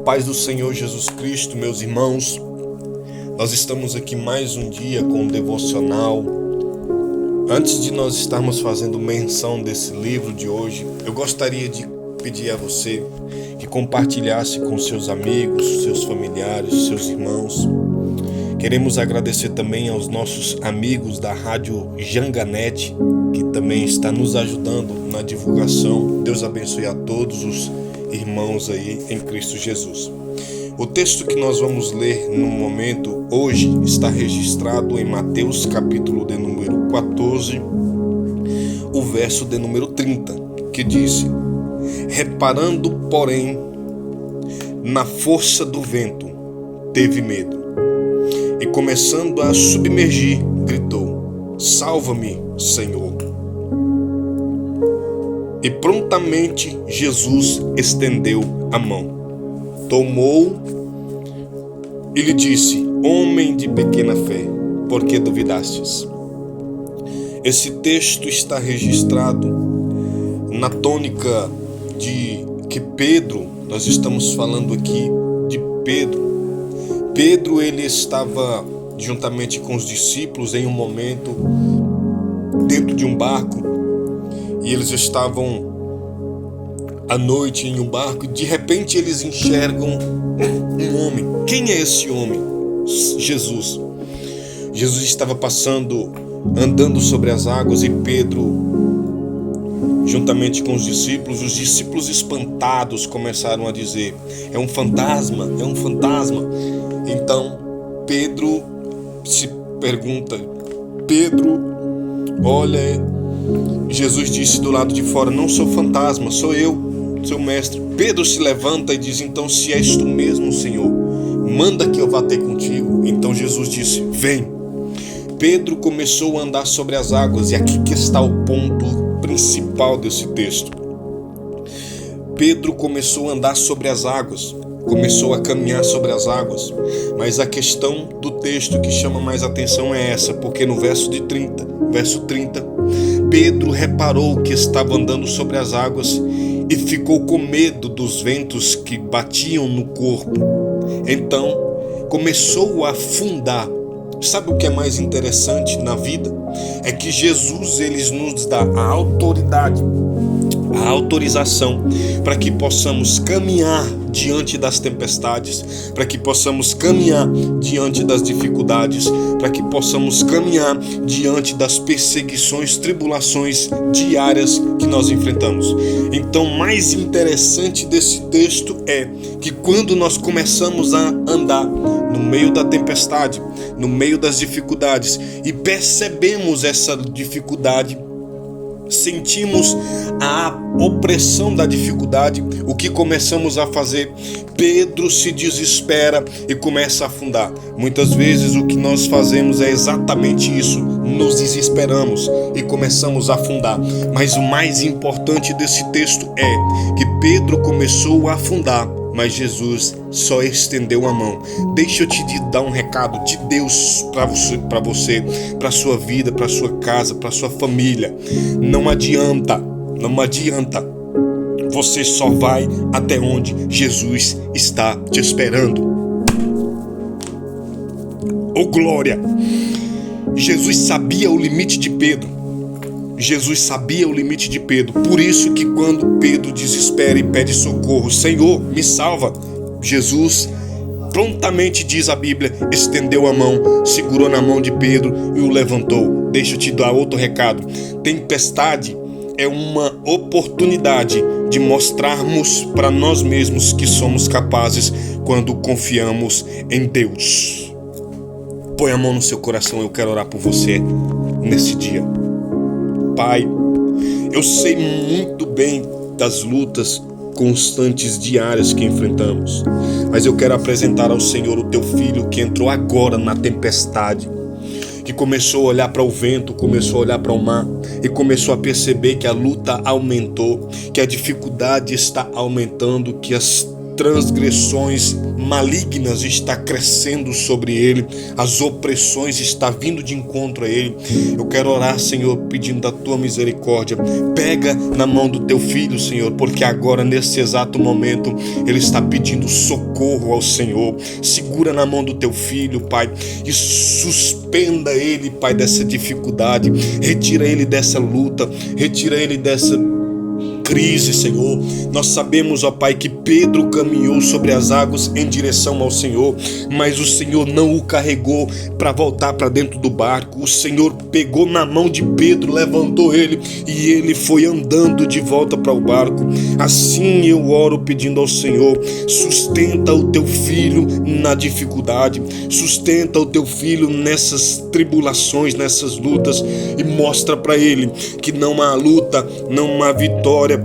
Paz do Senhor Jesus Cristo, meus irmãos, nós estamos aqui mais um dia com o devocional. Antes de nós estarmos fazendo menção desse livro de hoje, eu gostaria de pedir a você que compartilhasse com seus amigos, seus familiares, seus irmãos. Queremos agradecer também aos nossos amigos da Rádio Janganet, que também está nos ajudando na divulgação. Deus abençoe a todos os irmãos aí em Cristo Jesus. O texto que nós vamos ler no momento hoje está registrado em Mateus capítulo de número 14, o verso de número 30, que diz: reparando, porém, na força do vento, teve medo, e começando a submergir, gritou: salva-me, Senhor. E prontamente Jesus estendeu a mão, tomou e lhe disse: homem de pequena fé, por que duvidastes? Esse texto está registrado na tônica de que Pedro, nós estamos falando aqui de Pedro. Pedro, ele estava juntamente com os discípulos em um momento dentro de um barco, e eles estavam à noite em um barco, e de repente eles enxergam um homem. Quem é esse homem? Jesus. Jesus estava andando sobre as águas, e Pedro, juntamente com os discípulos espantados começaram a dizer: é um fantasma, é um fantasma. Então Pedro se pergunta, olha, Jesus disse do lado de fora: não sou fantasma, sou eu, seu mestre. Pedro se levanta e diz: então, se és tu mesmo, Senhor, manda que eu vá ter contigo. Então Jesus disse: vem. Pedro começou a andar sobre as águas, e aqui que está o ponto principal desse texto. Pedro começou a andar sobre as águas, começou a caminhar sobre as águas, mas a questão do texto que chama mais atenção é essa, porque no verso 30, Pedro reparou que estava andando sobre as águas e ficou com medo dos ventos que batiam no corpo. Então começou a afundar. Sabe o que é mais interessante na vida? É que Jesus, ele nos dá a autoridade, a autorização para que possamos caminhar diante das tempestades, para que possamos caminhar diante das dificuldades, para que possamos caminhar diante das perseguições, tribulações diárias que nós enfrentamos. Então, mais interessante desse texto é que quando nós começamos a andar no meio da tempestade, no meio das dificuldades, e percebemos essa dificuldade, sentimos a opressão da dificuldade, o que começamos a fazer? Pedro se desespera e começa a afundar. Muitas vezes o que nós fazemos é exatamente isso, nos desesperamos e começamos a afundar. Mas o mais importante desse texto é que Pedro começou a afundar, mas Jesus só estendeu a mão. Deixa eu te dar um recado de Deus para você, para sua vida, para sua casa, para sua família. Não adianta. Você só vai até onde Jesus está te esperando. Oh glória! Jesus sabia o limite de Pedro. Por isso que quando Pedro desespera e pede socorro: Senhor, me salva, Jesus prontamente, diz a Bíblia, estendeu a mão, segurou na mão de Pedro e o levantou. Deixa eu te dar outro recado. Tempestade é uma oportunidade de mostrarmos para nós mesmos que somos capazes quando confiamos em Deus. Põe a mão no seu coração, eu quero orar por você nesse dia. Pai, eu sei muito bem das lutas constantes diárias que enfrentamos, mas eu quero apresentar ao Senhor o teu filho que entrou agora na tempestade, que começou a olhar para o vento, começou a olhar para o mar e começou a perceber que a luta aumentou, que a dificuldade está aumentando, que as transgressões malignas está crescendo sobre ele, as opressões estão vindo de encontro a ele. Eu quero orar, Senhor, pedindo a tua misericórdia. Pega na mão do teu filho, Senhor, porque agora, nesse exato momento, ele está pedindo socorro ao Senhor. Segura na mão do teu filho, Pai, e suspenda ele, Pai, dessa dificuldade. Retira ele dessa luta, retira ele dessa crise, Senhor. Nós sabemos, ó Pai, que Pedro caminhou sobre as águas em direção ao Senhor, mas o Senhor não o carregou para voltar para dentro do barco. O Senhor pegou na mão de Pedro, levantou ele e ele foi andando de volta para o barco. Assim eu oro pedindo ao Senhor, sustenta o teu filho na dificuldade, sustenta o teu filho nessas tribulações, nessas lutas, e mostra para ele que não há luta, não há vitória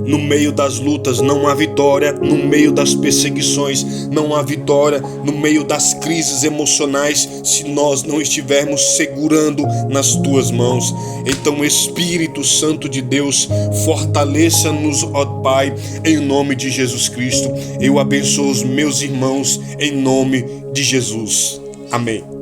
no meio das lutas, não há vitória no meio das perseguições, não há vitória no meio das crises emocionais se nós não estivermos segurando nas tuas mãos. Então, Espírito Santo de Deus, fortaleça-nos, ó Pai, em nome de Jesus Cristo. Eu abençoo os meus irmãos em nome de Jesus. Amém.